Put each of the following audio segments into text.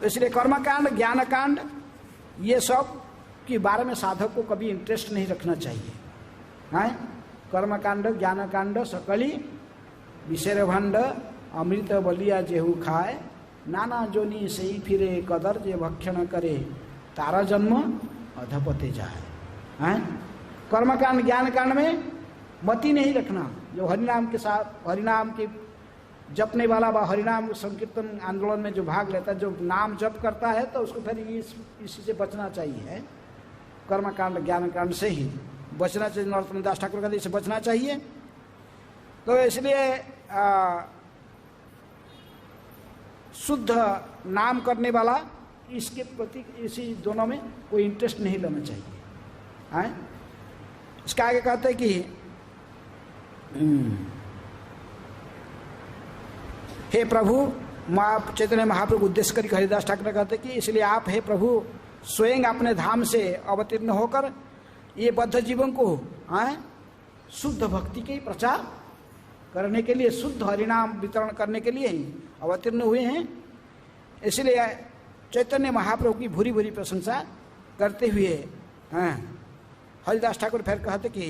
इसलिए कर्मकांड ज्ञानकांड ये सब के बारे में साधक को कभी इंटरेस्ट नहीं रखना चाहिए। हैं कर्मकांड ज्ञानकांड सकली विषय भंड अमृत बलिया जेहू खाए नाना जोनी सही फिरे कदर जे भक्षण करे तारा जन्म अधपते जाए। हैं कर्मकांड ज्ञानकांड में मति नहीं रखना। जो हरिनाम के साथ हरिनाम की जपने वाला व हरिनाम संकीर्तन आंदोलन में जो भाग लेता है, जो नाम जप करता है, तो उसको फिर इसी से बचना चाहिए। कर्मकांड ज्ञानकांड से ही बचना चाहिए। नरोत्तम दास ठाकुर का से बचना चाहिए। तो इसलिए शुद्ध नाम करने वाला इसके प्रति इसी दोनों में कोई इंटरेस्ट नहीं लेना चाहिए। इसका आगे कहते हैं कि हे प्रभु, चैतन्य महाप्रभु उद्देश्य करके हरिदास ठाकुर कहते कि इसलिए आप हे प्रभु स्वयं अपने धाम से अवतीर्ण होकर ये बद्ध जीवन को शुद्ध भक्ति के प्रचार करने के लिए, शुद्ध हरिनाम वितरण करने के लिए ही अवतीर्ण हुए हैं। इसलिए चैतन्य महाप्रभु की भूरी भूरी प्रशंसा करते हुए हरिदास ठाकुर फिर कहते कि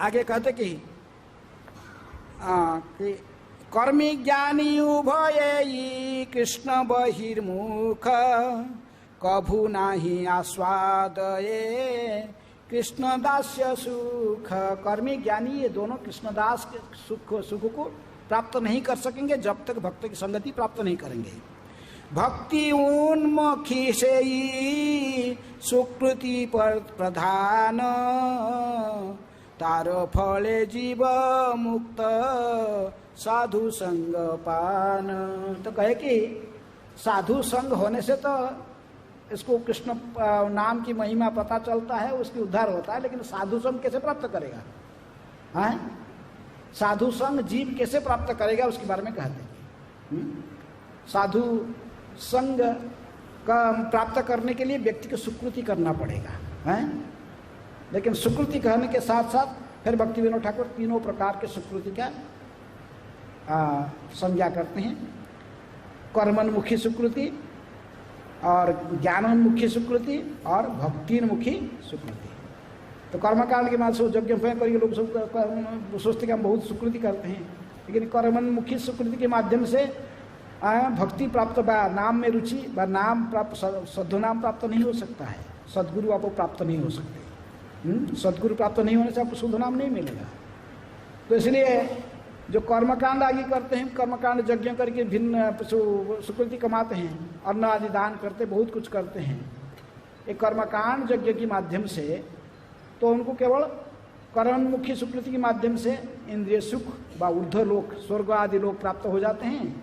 आगे कहते कि कर्मी ज्ञानी उभये कृष्ण बहिर्मुख कभू नाही आस्वादये कृष्ण दास्य सुख। कर्मी ज्ञानी ये दोनों कृष्णदास के सुख को प्राप्त नहीं कर सकेंगे जब तक भक्त की संगति प्राप्त नहीं करेंगे। भक्ति उन्मुखी से ही सुकृति पर प्रधान तारो फले जीव मुक्त साधु संग पान। तो कहे कि साधु संग होने से तो इसको कृष्ण नाम की महिमा पता चलता है, उसकी उद्धार होता है, लेकिन साधु संग कैसे प्राप्त करेगा? हैं साधु संग जीव कैसे प्राप्त करेगा उसके बारे में कहते हैं। साधु संग का प्राप्त करने के लिए व्यक्ति को सुकृति करना पड़ेगा। हैं लेकिन सुकृति कहने के साथ साथ फिर भक्ति विनोद ठाकुर तीनों प्रकार के सुकृति का संज्ञा करते हैं। कर्मन्मुखी सुकृति और ज्ञानोन्मुखी सुकृति और भक्तिन्मुखी सुकृति। तो कर्मकांड के माध्यम से यज्ञ करके लोग सब सोचते कि हम बहुत सुकृति करते हैं, लेकिन कर्मन्मुखी सुकृति के माध्यम से भक्ति प्राप्त बा नाम में रुचि व नाम प्राप्त सद्गुनाम प्राप्त नहीं हो सकता है। सद्गुरु आपको प्राप्त नहीं हो सकते। सद्गुरु प्राप्त नहीं होने से आपको शुद्ध नाम नहीं मिलेगा। तो इसलिए जो कर्मकांड आगे करते हैं, कर्मकांड यज्ञ करके भिन्न सुकृति कमाते हैं, अन्न आदि दान करते, बहुत कुछ करते हैं। एक कर्मकांड यज्ञ के माध्यम से तो उनको केवल कर्ममुखी सुकृति के माध्यम से इंद्रिय सुख व ऊर्ध्व लोक स्वर्ग आदि लोग प्राप्त हो जाते हैं,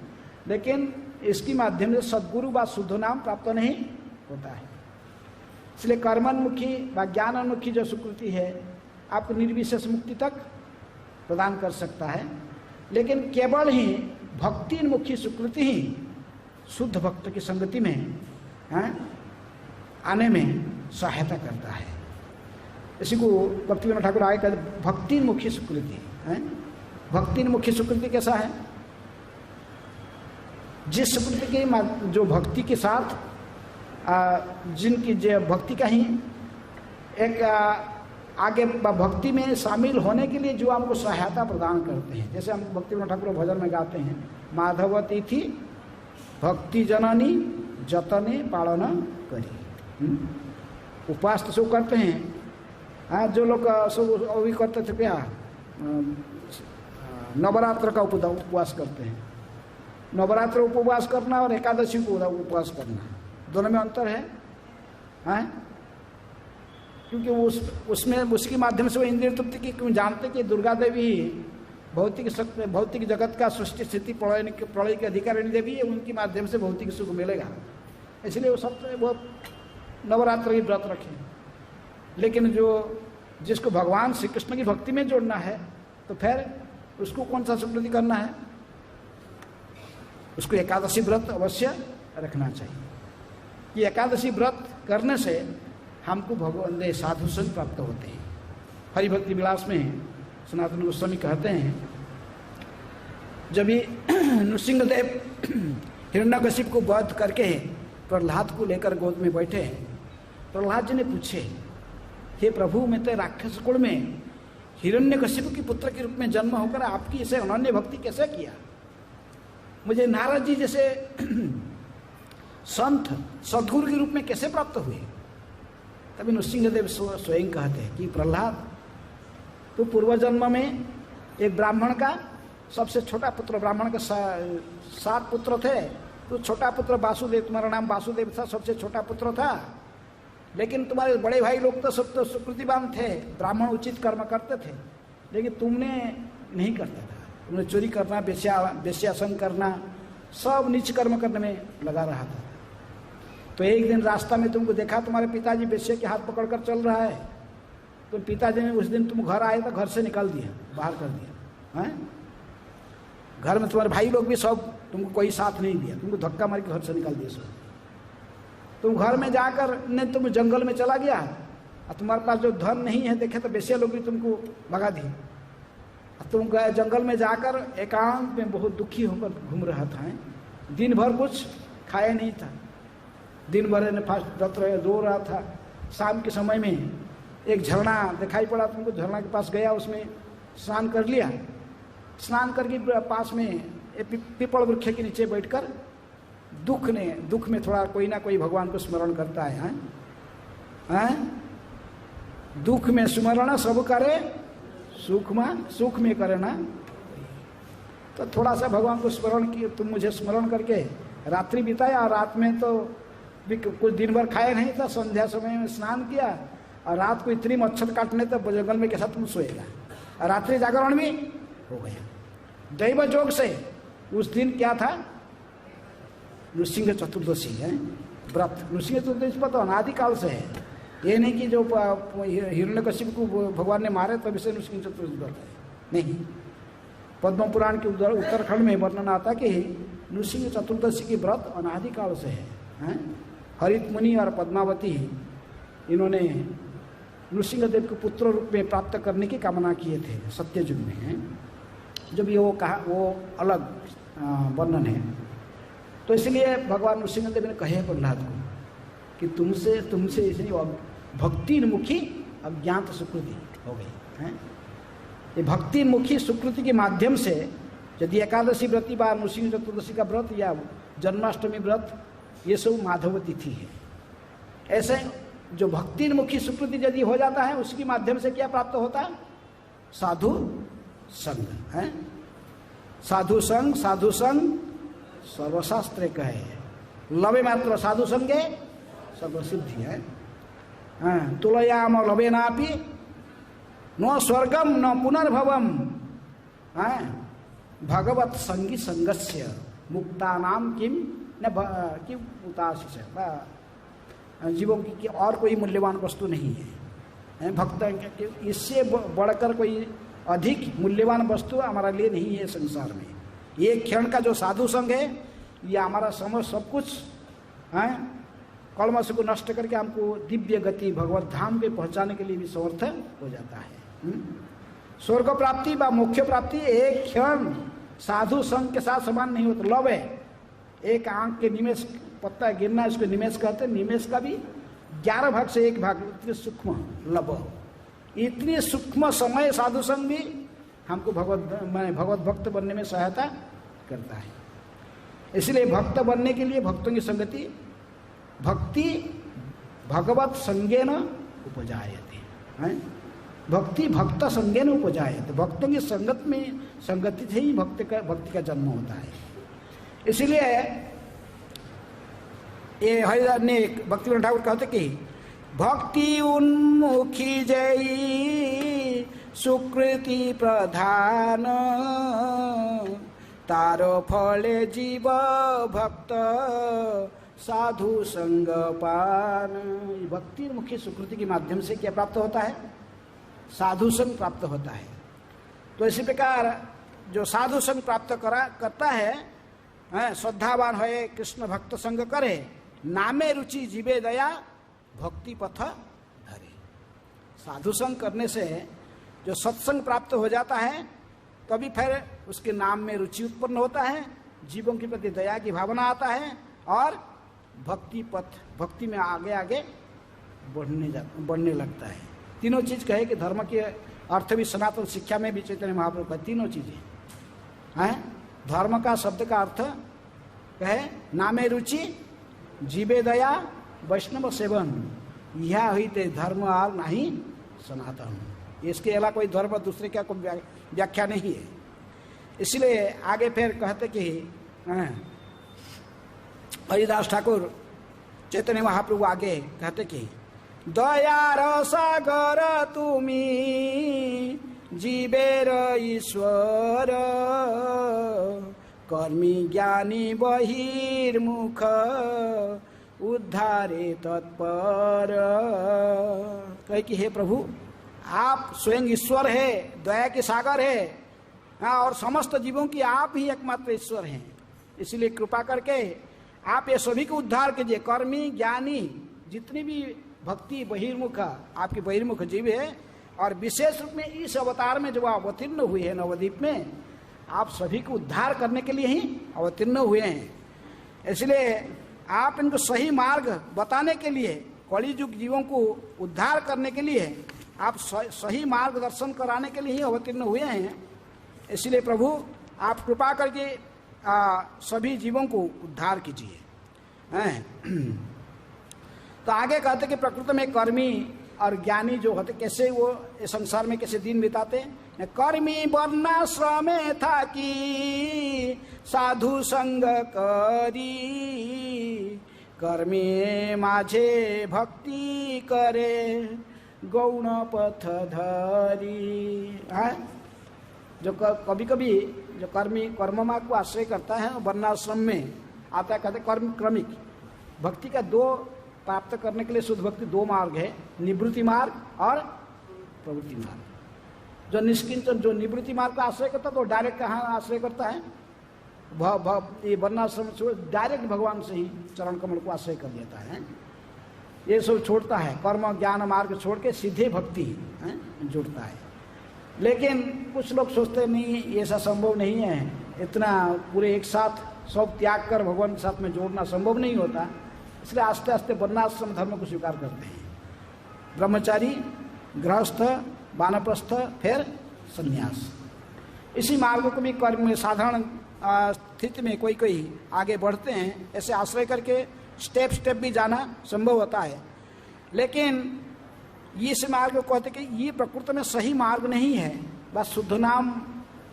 लेकिन इसके माध्यम से सद्गुरु व शुद्ध नाम प्राप्त नहीं होता है। इसलिए कर्मन्मुखी व ज्ञानोन्मुखी जो सुकृति है आपको निर्विशेष मुक्ति तक प्रदान कर सकता है, लेकिन केवल ही भक्तिन्मुखी सुकृति ही शुद्ध भक्त की संगति में आने में सहायता करता है। इसी को भक्ति विनोद ठाकुर आगे कहते भक्तिन्मुखी सुकृति है। भक्तिन्मुखी सुकृति कैसा है? जिस सुकृति के जो भक्ति के साथ जिनकी भक्ति का ही एक आगे भक्ति में शामिल होने के लिए जो हमको सहायता प्रदान करते हैं। जैसे हम भक्ति विनोद ठाकुर भजन में गाते हैं, माधवती थी भक्ति जननी जतने पालन करी। उपवास तो सब करते हैं। जो लोग सब अभी करते थे क्या, नवरात्र का उपवास करते हैं। नवरात्र उपवास करना और एकादशी को उपवास करना, दोनों में अंतर है। क्योंकि उसमें उसके माध्यम से वो इंद्रिय तृप्ति की, क्यों जानते कि दुर्गा देवी भौतिक जगत का सृष्टि स्थिति प्रलय की अधिकारिणी देवी है, उनके माध्यम से भौतिक सुख मिलेगा। इसलिए वो सब वो नवरात्र की व्रत रखें। लेकिन जिसको भगवान श्री कृष्ण की भक्ति में जोड़ना है तो फिर उसको कौन सा सुकृति करना है? उसको एकादशी व्रत अवश्य रखना चाहिए। कि एकादशी व्रत करने से हमको भगवान साधु संग प्राप्त होते हैं। हरिभक्ति विलास में सनातन गोस्वामी कहते हैं जब ये नृसिंहदेव हिरण्यकशिप को वध करके प्रहलाद को लेकर गोद में बैठे, प्रहलाद जी ने पूछे, हे प्रभु, मैं तो राक्षस कुल में हिरण्यकशिप के पुत्र के रूप में जन्म होकर आपकी इसे अनन्य भक्ति कैसे किया? मुझे नारद जी जैसे संत सद्गुरु के रूप में कैसे प्राप्त हुए? तभी नृसिंहदेव स्वयं कहते हैं कि प्रहलाद, तो पूर्व जन्म में एक ब्राह्मण का सबसे छोटा पुत्र, ब्राह्मण का 7 पुत्र थे, तो छोटा पुत्र वासुदेव, तुम्हारा नाम वासुदेव था, सबसे छोटा पुत्र था। लेकिन तुम्हारे बड़े भाई लोग तो सब तो सुकृतिवान थे, ब्राह्मण उचित कर्म करते थे, लेकिन तुमने नहीं करता था। तुमने चोरी करना, वेश्यासन करना, सब नीच कर्म करने में लगा रहा था। तो एक दिन रास्ता में तुमको देखा, तुम्हारे पिताजी वेश्या के हाथ पकड़कर चल रहा है, तो पिताजी ने उस दिन तुम घर आए तो घर से निकाल दिया, बाहर कर दिया है। घर में तुम्हारे भाई लोग भी सब तुमको कोई साथ नहीं दिया, तुमको धक्का मार के घर से निकाल दिया सब। तुम घर में जाकर ने तुम जंगल में चला गया, और तुम्हारे पास जो धन नहीं है देखे तो वेश्या लोग भी तुमको भगा दिए। तुम गए जंगल में जाकर एकांत में बहुत दुखी होकर घूम रहा था, दिन भर कुछ खाया नहीं था, दिन भर रो रहा था। शाम के समय में एक झरना दिखाई पड़ा तुमको, झरना के पास गया, उसमें स्नान कर लिया। स्नान करके पास में पीपल वृक्ष के नीचे बैठकर दुख में थोड़ा कोई ना कोई भगवान को स्मरण करता है, हैं? दुख में स्मरण सब करे, सुख में करे ना। तो थोड़ा सा भगवान को स्मरण किए, तुम मुझे स्मरण करके रात्रि बिताया, और रात में तो भी कुछ दिन भर खाया नहीं था, संध्या समय में स्नान किया, और रात को इतनी मच्छर काटने तो जंगल में कैसा तुम सोएगा, और रात्रि जागरण भी हो गया। दैव जोग से उस दिन क्या था, नृसिंह चतुर्दशी है व्रत। नृसिंह चतुर्दशी पर तो अनादिकाल से है, ये नहीं कि जो हिरण्यकशिप को भगवान ने मारे तब इसे नृसिंह चतुर्दशी व्रत है, नहीं। पद्म पुराण के उत्तरखंड में वर्णन आता कि नृसिंह चतुर्दशी की व्रत अनादिकाल से है। हरित मुनि और पद्मावती इन्होंने नृसिंहदेव को पुत्र रूप में प्राप्त करने की कामना किए थे सत्ययुग में। जब ये वो कहा, वो अलग वर्णन है। तो इसलिए भगवान नृसिंहदेव ने कहे प्रहलाद को कि तुमसे इसलिए भक्तिमुखी अज्ञात सुकृति हो गई है। ये भक्तिमुखी सुकृति के माध्यम से यदि एकादशी व्रति व नृसिंह चतुर्दशी का व्रत या जन्माष्टमी व्रत, ये सब माधव तिथि है। ऐसे जो भक्तिमुखी सुकृति यदि हो जाता है, उसके माध्यम से क्या प्राप्त होता है? साधु संग है। साधु संग सर्वशास्त्र कहे, लवे मात्र साधु संगे सर्वसिद्धि है। तुलयाम लवेनापि न स्वर्गम न पुनर्भवम, भगवत संगी संगस्य मुक्तानाम किम उताशिष। जीवों की और कोई मूल्यवान वस्तु नहीं है, भक्त इससे बढ़कर कोई अधिक मूल्यवान वस्तु हमारे लिए नहीं है संसार में। ये क्षण का जो साधु संग है, ये हमारा समझ सब कुछ है, कलमश को नष्ट करके हमको दिव्य गति भगवत धाम के पहुंचाने के लिए भी समर्थ हो जाता है। स्वर्ग प्राप्ति व मोक्ष प्राप्ति एक क्षण साधु संग के साथ समान नहीं होता। लव है, एक आंख के निमेष पत्ता गिरना, इसको निमेष कहते हैं। निमेष का भी 11 भाग से 1 भाग, इतने सूक्ष्म लव, इतने सूक्ष्म समय साधु संग भी हमको भगवत भक्त बनने में सहायता करता है। इसलिए भक्त बनने के लिए भक्तों की संगति, भक्ति भगवत संगेन उपजायते है। भक्ति भक्त संगेन उपजायते, भक्तों की संगति से ही भक्ति का जन्म होता है। इसलिए ये हरिदास ने भक्तिविनोद ठाकुर कहते कि भक्ति उन्मुखी जयी सुकृति प्रधान, तारो फले जीव भक्त साधु संग पान। भक्ति मुख्य सुकृति के माध्यम से क्या प्राप्त होता है? साधु संग प्राप्त होता है। तो इसी प्रकार जो साधु संग प्राप्त करता है, श्रद्धावान है, कृष्ण भक्त संग करे, नामे रुचि जीवे दया भक्ति पथ धरे। साधु संग करने से जो सत्संग प्राप्त हो जाता है, तभी फिर उसके नाम में रुचि उत्पन्न होता है, जीवों के प्रति दया की भावना आता है और भक्ति में आगे आगे बढ़ने लगता है। तीनों चीज कहे कि धर्म के अर्थ भी सनातन शिक्षा में भी चैतन्य महाप्रभु का तीनों चीजें हैं। धर्म का शब्द का अर्थ कहे नामे रुचि, जीवे दया, वैष्णव सेवन, यह हुई ते धर्म और नहीं सनातन। इसके अलावा कोई धर्म दूसरे का कोई व्याख्या नहीं है। इसलिए आगे फिर कहते कि हरिदास ठाकुर चैतन्य महाप्रभु आगे कहते कि दयार सागर तुमी जीवेर ईश्वर, कर्मी ज्ञानी बहिर्मुख उद्धारे तत्पर। कहे कि हे प्रभु, आप स्वयं ईश्वर है, दया के सागर है, और समस्त जीवों की आप ही एकमात्र ईश्वर हैं। इसलिए कृपा करके आप ये सभी को उद्धार कीजिए। कर्मी ज्ञानी जितनी भी भक्ति बहिर्मुख आपके बहिर्मुख जीव है, और विशेष रूप में इस अवतार में जो अवतीर्ण हुए हैं नवद्वीप में, आप सभी को उद्धार करने के लिए ही अवतीर्ण हुए हैं। इसलिए आप इनको सही मार्ग बताने के लिए, कलियुग जीवों को उद्धार करने के लिए आप सही मार्गदर्शन कराने के लिए ही अवतीर्ण हुए हैं। इसलिए प्रभु आप कृपा करके सभी जीवों को उद्धार कीजिए। तो आगे कहते कि प्रकृति में कर्मी और ज्ञानी जो होते कैसे वो इस संसार में कैसे दिन बिताते। कर्मी वर्णाश्रम था कि साधु संग करी, कर्मी माझे भक्ति करे गौण पथ धरी। जो कभी कभी जो कर्म मार्ग को आश्रय करता है वर्णाश्रम में आता है। कहते क्रमिक भक्ति का दो प्राप्त करने के लिए शुद्ध भक्ति दो मार्ग है, निवृत्ति मार्ग और प्रवृत्ति मार्ग। जो निष्किंचन जो निवृत्ति मार्ग का आश्रय करता है तो डायरेक्ट कहाँ आश्रय करता है, ये वर्णाश्रम से डायरेक्ट भगवान से ही चरण कमल को आश्रय कर लेता है। ये सब छोड़ता है, कर्म ज्ञान मार्ग छोड़ के सीधे भक्ति जुड़ता है। लेकिन कुछ लोग सोचते नहीं ऐसा संभव नहीं है, इतना पूरे एक साथ सब त्याग कर भगवान के साथ में जोड़ना संभव नहीं होता। इसलिए आस्ते आस्ते वर्णाश्रम धर्म को स्वीकार करते हैं। ब्रह्मचारी, गृहस्थ, वानप्रस्थ, फिर संन्यास। इसी मार्ग को भी कर्म में साधारण स्थिति में कोई कोई आगे बढ़ते हैं। ऐसे आश्रय करके स्टेप भी जाना संभव होता है। लेकिन इस मार्ग को कहते कि ये प्रकृति में सही मार्ग नहीं है। बस शुद्ध नाम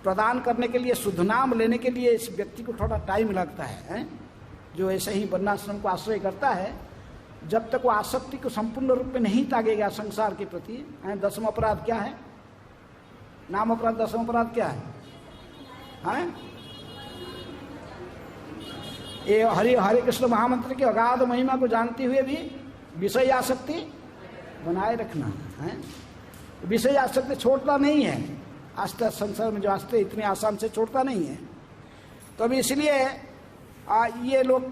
प्रदान करने के लिए, शुद्ध नाम लेने के लिए इस व्यक्ति को थोड़ा टाइम लगता है। जो ऐसे ही वर्णाश्रम को आश्रय करता है, जब तक वो आसक्ति को संपूर्ण रूप में नहीं त्यागेगा संसार के प्रति। दसम अपराध क्या है? नाम अपराध दसम अपराध क्या है? ये हरे कृष्ण महामंत्र की अगाध महिमा को जानते हुए भी विषय आसक्ति बनाए रखना है। विषय आसक्ति छोड़ता नहीं है। आस्था संसार में जो आस्थे इतने आसान से छोड़ता नहीं है। तो अभी इसलिए ये लोग,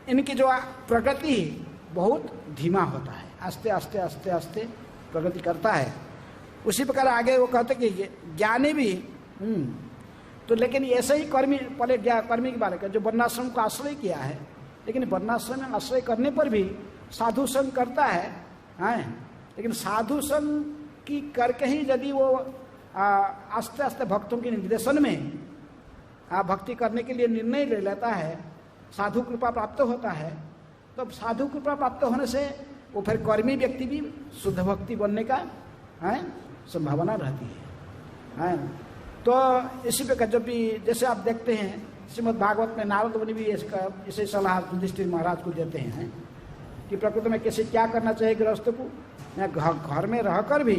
इनकी जो प्रगति बहुत धीमा होता है, आस्ते आस्ते आस्ते आस्ते प्रगति करता है। उसी प्रकार आगे वो कहते कि ज्ञानी भी तो, लेकिन ऐसे ही कर्मी, पहले कर्मी की बात है जो वर्णाश्रम को आश्रय किया है, लेकिन वर्णाश्रम में आश्रय करने पर भी साधु संग करता है। लेकिन साधु संग की करके ही यदि वो आस्ते आस्ते भक्तों के निर्देशन में भक्ति करने के लिए निर्णय ले लेता है, साधु कृपा प्राप्त होता है, तो साधु कृपा प्राप्त होने से वो फिर कर्मी व्यक्ति भी शुद्ध भक्ति बनने का संभावना रहती है। तो इसी प्रकार जब भी जैसे आप देखते हैं श्रीमद् भागवत में नारद मुनि भी इसे सलाह युधिष्ठिर महाराज को देते हैं कि प्रकृति में कैसे क्या करना चाहिए गृहस्थ को। घर में रहकर भी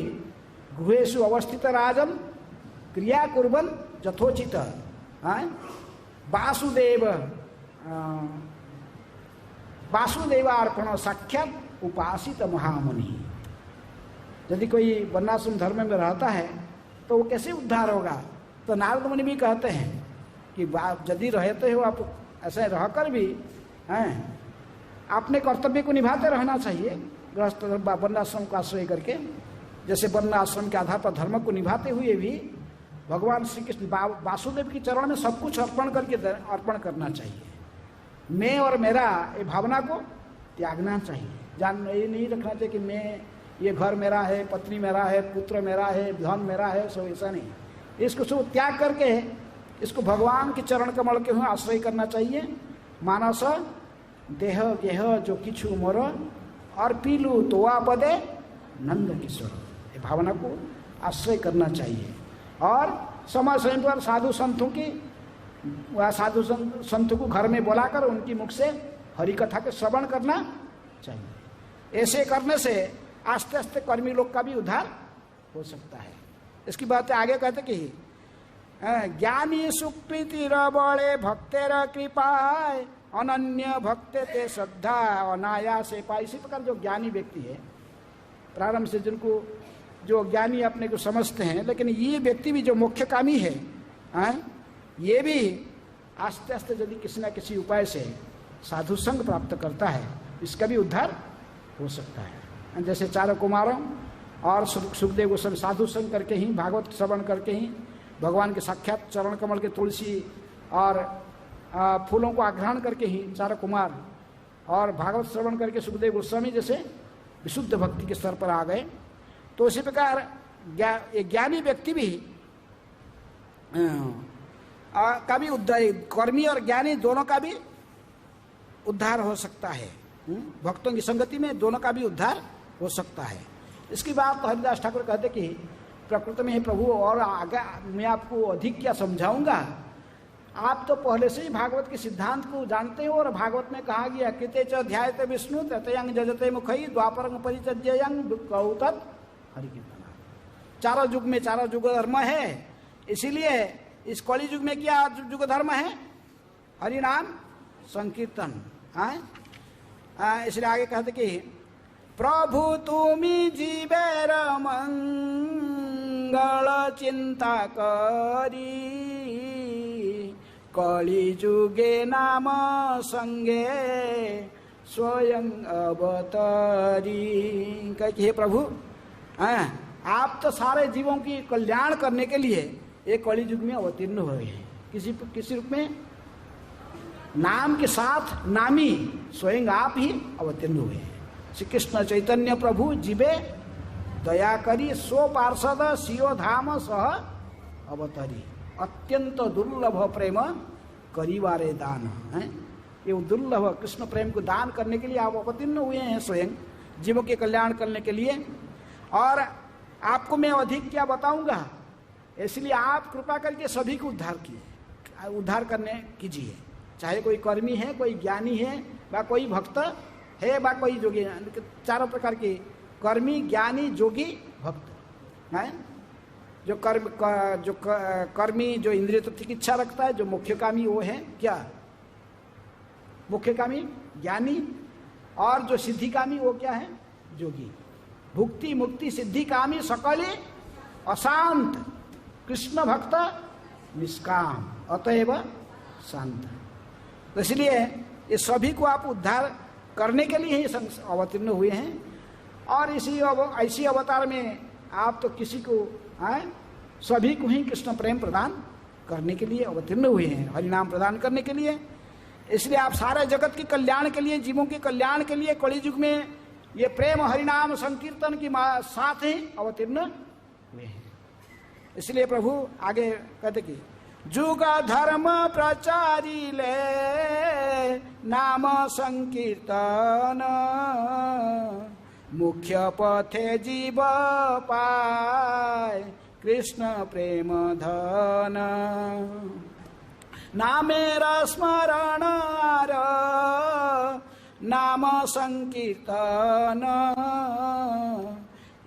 गृहेषु अवस्थित राजन क्रिया कुर्बन यथोचित वासुदेवार्पण साक्षात उपासित महामुनि। यदि कोई वर्णाश्रम धर्म में रहता है तो वो कैसे उद्धार होगा? तो नारद मुनि भी कहते हैं कि यदि रहते हो आप ऐसे रहकर भी अपने कर्तव्य को निभाते रहना चाहिए। गृहस्थ वर्णाश्रम को आश्रय करके, जैसे वर्णाश्रम के आधार पर धर्म को निभाते हुए भी भगवान श्री कृष्ण वासुदेव के चरण में सब कुछ अर्पण करना चाहिए। मैं और मेरा ये भावना को त्यागना चाहिए। ये नहीं रखना चाहिए कि मैं, ये घर मेरा है, पत्नी मेरा है, पुत्र मेरा है, धन मेरा है, सब ऐसा नहीं। इसको सब त्याग करके इसको भगवान के चरण कमल के हुए आश्रय करना चाहिए। मानस देह गेह जो किछु मोर और पीलू तो पदे नंद किशोर, ये भावना को आश्रय करना चाहिए। और समय समय पर साधु संतों की, साधु संतों को घर में बुलाकर उनकी मुख से हरि कथा के श्रवण करना चाहिए। ऐसे करने से आस्ते आस्ते कर्मी लोग का भी उद्धार हो सकता है। इसकी बात आगे कहते कि ज्ञानी सुप्रीति बड़े भक्तेर कृपाय अनन्य भक्ते ते श्रद्धा अनायासे पाए। इसी प्रकार जो ज्ञानी व्यक्ति है, प्रारंभ से जिनको जो ज्ञानी अपने को समझते हैं, लेकिन ये व्यक्ति भी जो मुख्य कामी है, ये भी आस्ते आस्ते यदि किसी न किसी उपाय से साधु संग प्राप्त करता है, इसका भी उद्धार हो सकता है। जैसे चारों कुमारों और सुखदेव गोस्वामी साधु संग करके ही, भागवत श्रवण करके ही भगवान के साक्षात चरण कमल के तुलसी और फूलों को आग्रहण करके ही चारों कुमार और भागवत श्रवण करके सुखदेव गोस्वामी जैसे विशुद्ध भक्ति के स्तर पर आ गए। तो इसी प्रकार ज्ञानी व्यक्ति भी का भी उद्धार, कर्मी और ज्ञानी दोनों का भी उद्धार हो सकता है। भक्तों की संगति में दोनों का भी उद्धार हो सकता है। इसकी बात तो हरिदास ठाकुर कहते कि प्रकृति में प्रभु और आगे मैं आपको अधिक क्या समझाऊंगा, आप तो पहले से ही भागवत के सिद्धांत को जानते हो। और भागवत में कहा गया कृते च ध्यायते विष्णु ततयंग जजते मुखई द्वापरंग परिचर्ययंग कौतत हरि कीर्तन। चारों युग में चारों युग धर्म है, इसीलिए इस कलि युग में क्या युग धर्म है? हरि नाम संकीर्तन। इसलिए आगे कहते कि प्रभु तुमी जीवेर मंगल चिंता करी कलि जुगे नाम संगे स्वयं अवतरी। कहे प्रभु आप तो सारे जीवों की कल्याण करने के लिए एक कलि युग में अवतीर्ण हुए हैं। किसी रूप में नाम के साथ नामी स्वयं आप ही अवतीर्ण हुए हैं। श्री कृष्ण चैतन्य प्रभु जीवे दया करी सो पार्षद सियो धाम सह अवतरी अत्यंत दुर्लभ प्रेम करीवारे दान है। ये दुर्लभ कृष्ण प्रेम को दान करने के लिए आप अवतीर्ण हुए हैं स्वयं जीवों के कल्याण करने के लिए। और आपको मैं अधिक क्या बताऊंगा, इसलिए आप कृपा करके सभी को उद्धार करने कीजिए। चाहे कोई कर्मी है, कोई ज्ञानी है, व कोई भक्त है, व कोई जोगी। चारों प्रकार के कर्मी, ज्ञानी, जोगी, भक्त है। जो कर्मी जो इंद्रिय तृप्ति की इच्छा रखता है, जो मुख्य कामी वो है क्या? मुख्य कामी ज्ञानी। और जो सिद्धि कामी वो क्या है? जोगी। भुक्ति मुक्ति सिद्धि कामी सकले अशांत कृष्ण भक्त निष्काम अतएव शांत। तो इसलिए ये सभी को आप उद्धार करने के लिए ही अवतीर्ण हुए हैं। और ऐसी अवतार में आप तो किसी को सभी को ही कृष्ण प्रेम प्रदान करने के लिए अवतीर्ण हुए हैं, हरिनाम प्रदान करने के लिए। इसलिए आप सारे जगत के कल्याण के लिए, जीवों के कल्याण के लिए कलि युग में ये प्रेम हरिनाम संकीर्तन की साथ ही अवतीर्ण हुए हैं। इसलिए प्रभु आगे कहते कि जुग धर्म प्रचारी ले नाम संकीर्तन मुख्य पथे जीव पाय कृष्ण प्रेम धन नामेर स्मरण नाम संकीर्तन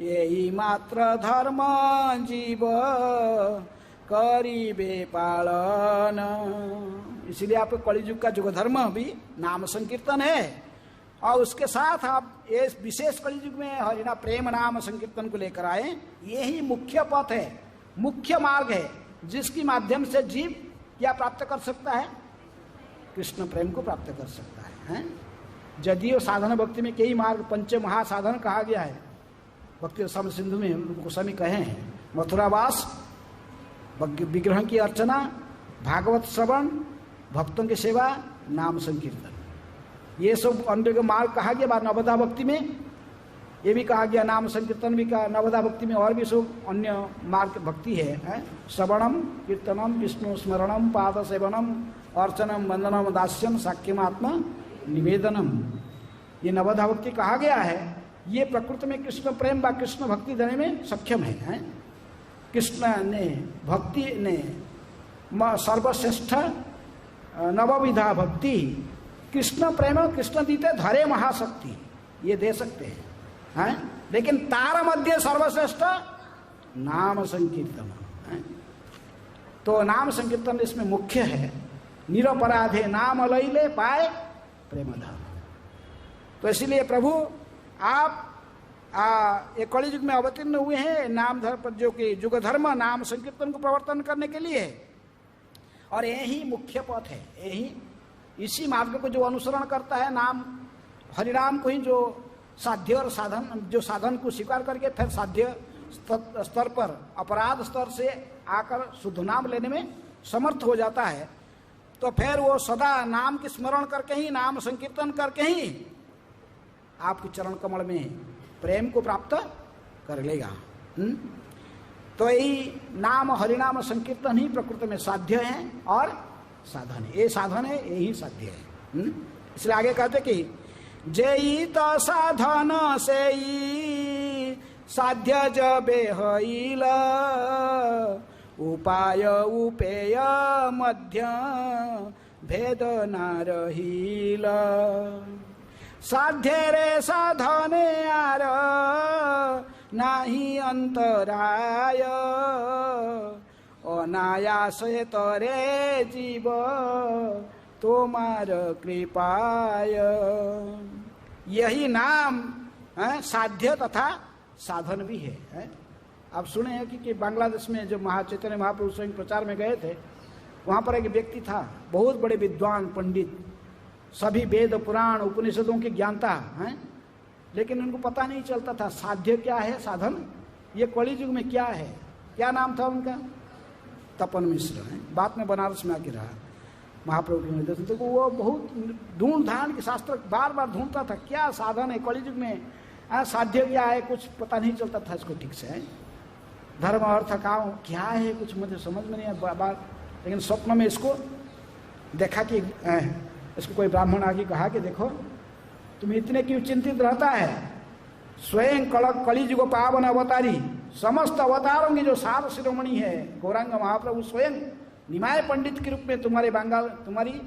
यही मात्र धर्म जीव करीबे पालन। इसलिए आप कलियुग का युग धर्म भी नाम संकीर्तन है। और उसके साथ आप ये विशेष कलियुग में हरिना प्रेम नाम संकीर्तन को लेकर आए। यही मुख्य पथ है, मुख्य मार्ग है, जिसके माध्यम से जीव क्या प्राप्त कर सकता है? कृष्ण प्रेम को प्राप्त कर सकता है। यदियो साधन भक्ति में कई मार्ग पंच महासाधन कहा गया है, भक्ति रसामृत सिंधु में गोस्वामी कहे हैं। मथुरावास, विग्रह की अर्चना, भागवत श्रवण, भक्तों की सेवा, नाम संकीर्तन, ये सब अन्य मार्ग कहा गया। नवदा भक्ति में ये भी कहा गया, नाम संकीर्तन भी कहा। नवदा भक्ति में और भी सब अन्य मार्ग भक्ति है। श्रवणम कीर्तनम विष्णु स्मरणम पाद सेवनम अर्चनम वंदनम दास्यम साक्यमात्मा निवेदनम, ये नवदा भक्ति कहा गया है। ये प्रकृति में कृष्ण प्रेम व कृष्ण भक्ति देने में सक्षम है। कृष्ण ने भक्ति ने सर्वश्रेष्ठ नवविधा भक्ति, कृष्ण प्रेम कृष्ण दीते धरे महाशक्ति, ये दे सकते हैं। लेकिन तार मध्य सर्वश्रेष्ठ नाम संकीर्तन है। तो नाम संकीर्तन इसमें मुख्य है। निरपराधे नाम लैले पाए प्रेम धाम। तो इसलिए प्रभु आप एक कलियुग में अवतीर्ण हुए हैं नाम धर्म, जो कि युग धर्म नाम संकीर्तन को प्रवर्तन करने के लिए, और यही मुख्य पथ है। यही इसी मार्ग को जो अनुसरण करता है, नाम हरिनाम को ही जो साध्य और साधन, जो साधन को स्वीकार करके फिर साध्य स्तर पर अपराध स्तर से आकर शुद्ध नाम लेने में समर्थ हो जाता है, तो फिर वो सदा नाम की स्मरण करके ही, नाम संकीर्तन करके ही आपके चरण कमल में प्रेम को प्राप्त कर लेगा। तो यही नाम हरिनाम संकीर्तन ही प्रकृति में साध्य है और साधन है। ये साधन है, यही साध्य है। इसलिए आगे कहते कि जेई तो साधन से साध्य जबे हईल, उपाय उपेय मध्य भेद न रहील। साध्य रे साधने आर नाही अंतराय, अनायास तरे जीव तोमार कृपाय। यही नाम साध्य तथा साधन भी है। आप सुने हैं कि बांग्लादेश में जो चैतन्य महाप्रभु स्वयं प्रचार में गए थे, वहाँ पर एक व्यक्ति था, बहुत बड़े विद्वान पंडित, सभी वेद पुराण उपनिषदों के ज्ञाता हैं, लेकिन उनको पता नहीं चलता था साध्य क्या है, साधन ये कलियुग में क्या है। क्या नाम था उनका? तपन मिश्र है। बाद में बनारस में आके रहा महाप्रभु के निर्देशन। तो वो बहुत ढूंढ ढांड के शास्त्र बार बार ढूंढता था, क्या साधन है कलियुग में, साध्य क्या है, कुछ पता नहीं चलता था इसको ठीक से। धर्म अर्थ काम क्या है, कुछ मुझे समझ में नहीं आया बार। लेकिन स्वप्न में इसको देखा कि इसको कोई ब्राह्मण आगे कहा कि देखो तुम इतने क्यों चिंतित रहता है, स्वयं कलियुग पावन अवतारी, समस्त अवतारों की जो सार शिरोमणि है गौरांग महाप्रभु स्वयं निमाय पंडित के रूप में तुम्हारी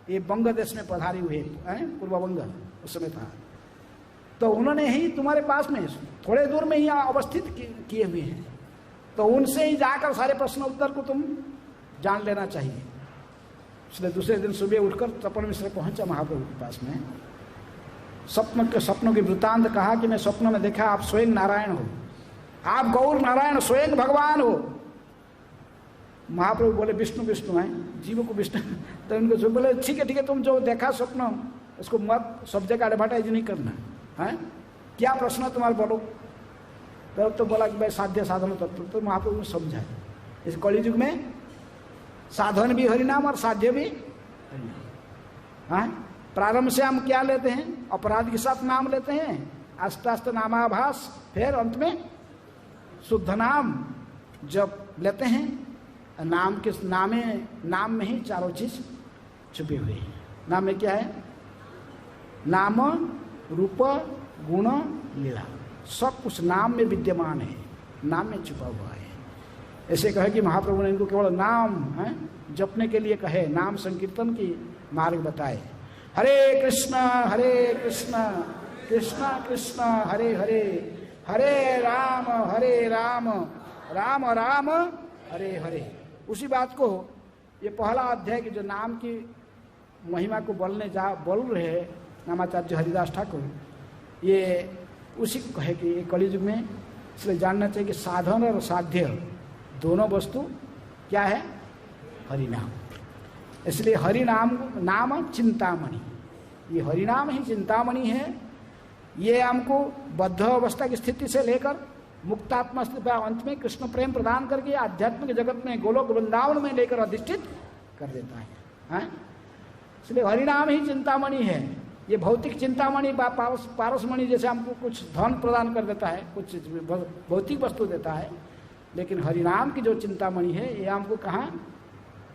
ये बंग देश में पधारे हुए, पूर्व बंग उस समय था, तो उन्होंने ही तुम्हारे पास में थोड़े दूर में ही अवस्थित किए हुए हैं, तो उनसे ही जाकर सारे प्रश्न उत्तर को तुम जान लेना चाहिए। इसलिए दूसरे दिन सुबह उठकर तपन मिश्र पहुंचा महाप्रभु के पास में। सपनों की वृत्तांत कहा कि मैं स्वप्न में देखा आप स्वयं नारायण हो, आप गौर नारायण स्वयं भगवान हो। महाप्रभु बोले विष्णु विष्णु हैं, जीव को विष्णु। तो उनको जो बोले ठीक है तुम जो देखा स्वप्न उसको मत सब जगह एडवर्टाइज नहीं करना है, क्या प्रश्न तुम्हारे बोलो। तो बोला कि भाई साध्य साधन तत्व। तो महाप्रभु ने समझा इस कलियुग में साधन भी हरिनाम और साध्य भी हरिनाम। प्रारंभ से हम क्या लेते हैं, अपराध के साथ नाम लेते हैं, अष्टाष्ट नामाभास, फिर अंत में शुद्ध नाम जब लेते हैं। नाम के नाम में ही चारों चीज छुपी हुई है। नाम में क्या है, नाम रूप गुण लीला सब कुछ नाम में विद्यमान है, नाम में छुपा हुआ है। ऐसे कहे कि महाप्रभु ने इनको केवल नाम जपने के लिए कहे, नाम संकीर्तन की मार्ग बताए। हरे कृष्ण कृष्ण कृष्ण हरे हरे, हरे राम राम राम हरे हरे। उसी बात को ये पहला अध्याय की जो नाम की महिमा को बोल रहे हैं नामाचार्य हरिदास ठाकुर, ये उसी को कहे कि ये कलियुग में इसलिए जानना चाहिए कि साधन और साध्य दोनों वस्तु क्या है, हरिनाम। इसलिए हरिनाम नाम चिंतामणि, ये हरिनाम ही चिंतामणि है। ये हमको बद्ध अवस्था की स्थिति से लेकर मुक्तात्मा स्थिति अंत में कृष्ण प्रेम प्रदान करके आध्यात्मिक जगत में गोलोक वृंदावन में लेकर अधिष्ठित कर देता है। इसलिए हरिनाम ही चिंतामणि है। ये भौतिक चिंतामणि पारसमणि जैसे हमको कुछ धन प्रदान कर देता है, कुछ भौतिक वस्तु देता है, लेकिन हरिनाम की जो चिंतामणि है ये हमको कहाँ,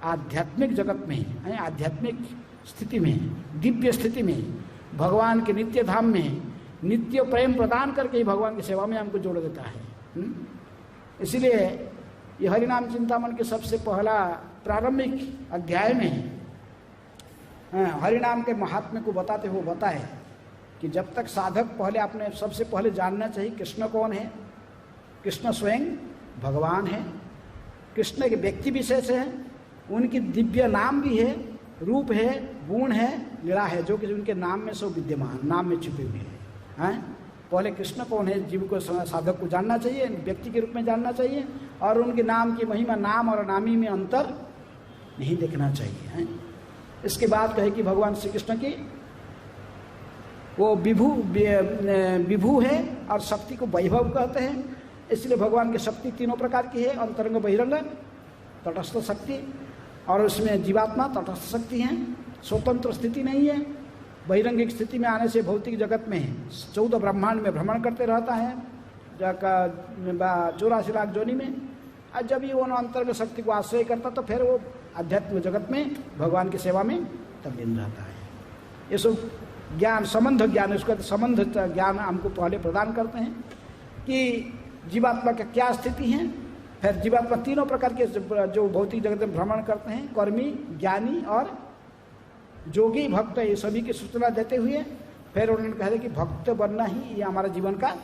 आध्यात्मिक जगत में है, आध्यात्मिक स्थिति में, दिव्य स्थिति में, भगवान के नित्य धाम में नित्य प्रेम प्रदान करके ही भगवान की सेवा में हमको जोड़ देता है। इसलिए ये हरिनाम चिंतामणि के सबसे पहला प्रारंभिक अध्याय में हरिनाम के महात्म्य को बताते हुए बताए कि जब तक साधक पहले आपने सबसे पहले जानना चाहिए कृष्ण कौन है। कृष्ण स्वयं भगवान है, कृष्ण के व्यक्ति विशेष है, उनकी दिव्य नाम भी है, रूप है, गुण है, लीला है, जो कि उनके नाम में सब विद्यमान, नाम में छुपे हुए हैं। पहले कृष्ण कौन है जीव को, साधक को जानना चाहिए, व्यक्ति के रूप में जानना चाहिए, और उनके नाम की महिमा, नाम और नामी में अंतर नहीं देखना चाहिए। इसके बाद कहे कि भगवान श्री कृष्ण की वो विभू है और शक्ति को वैभव कहते हैं। इसलिए भगवान की शक्ति तीनों प्रकार की है, अंतरंग, बहिरंग, तटस्थ शक्ति, और उसमें जीवात्मा तटस्थ शक्ति है, स्वतंत्र स्थिति नहीं है। बहिरंगिक स्थिति में आने से भौतिक जगत में 14 ब्रह्मांड में भ्रमण करते रहता है, 84 लाख जोनी में। और जब ये वो अंतरंग शक्ति को आश्रय करता तो फिर वो आध्यात्मिक जगत में भगवान की सेवा में तल्लीन रहता है। ये सब ज्ञान, संबंध ज्ञान, इसको संबंध ज्ञान हमको पहले प्रदान करते हैं कि जीवात्मा का क्या स्थिति है। फिर जीवात्मा तीनों प्रकार के जो भौतिक जगत में भ्रमण करते हैं, कर्मी, ज्ञानी और जोगी, भक्त, ये सभी की सूचना देते हुए फिर उन्होंने कहा कि भक्त बनना ही ये हमारा जीवन का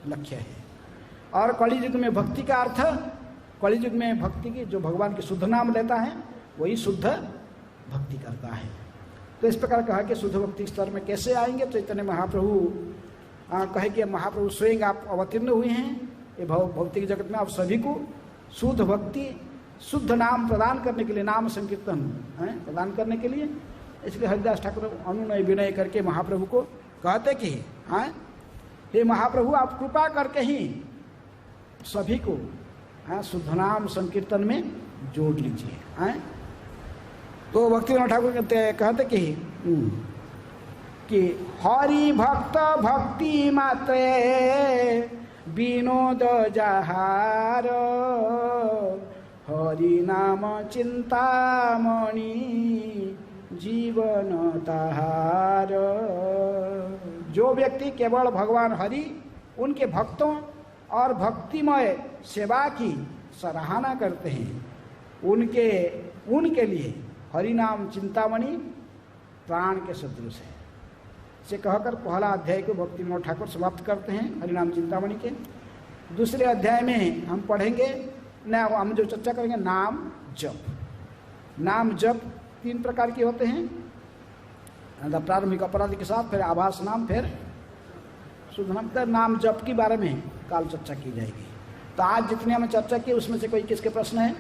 लक्ष्य है। और कलियुग में भक्ति का अर्थ, कलियुग में भक्ति की जो भगवान की शुद्ध नाम लेता है वही शुद्ध भक्ति करता है। तो इस प्रकार कहा कि शुद्ध भक्ति स्तर में कैसे आएंगे, तो इतने महाप्रभु कहे कि महाप्रभु स्वयं आप अवतीर्ण हुए हैं ये भौतिक जगत में, आप सभी को शुद्ध भक्ति, शुद्ध नाम प्रदान करने के लिए, नाम संकीर्तन प्रदान करने के लिए। इसलिए हरिदास ठाकुर अनुनय विनय करके महाप्रभु को कहते कि हे महाप्रभु आप कृपा करके ही सभी को शुद्ध नाम संकीर्तन में जोड़ लीजिए। तो भक्तिविनोद ठाकुर कहते कि हरि भक्त भक्ति मात्रे विनोद जहार, हरि नाम चिंतामणि जीवन तहार। जो व्यक्ति केवल भगवान हरि, उनके भक्तों और भक्तिमय सेवा की सराहना करते हैं, उनके लिए हरि नाम चिंतामणि प्राण के सदृश है। से कहकर पहला अध्याय को भक्तिविनोद ठाकुर समाप्त करते हैं हरिनाम चिंतामणि के। दूसरे अध्याय में हम पढ़ेंगे हम जो चर्चा करेंगे नाम जप। नाम जप 3 प्रकार के होते हैं, प्रारंभिक अपराध के साथ, फिर आभास नाम, फिर शुद्ध नाम। नाम जप के बारे में काल चर्चा की जाएगी। तो आज जितने हमें चर्चा की उसमें से कोई किसके प्रश्न है?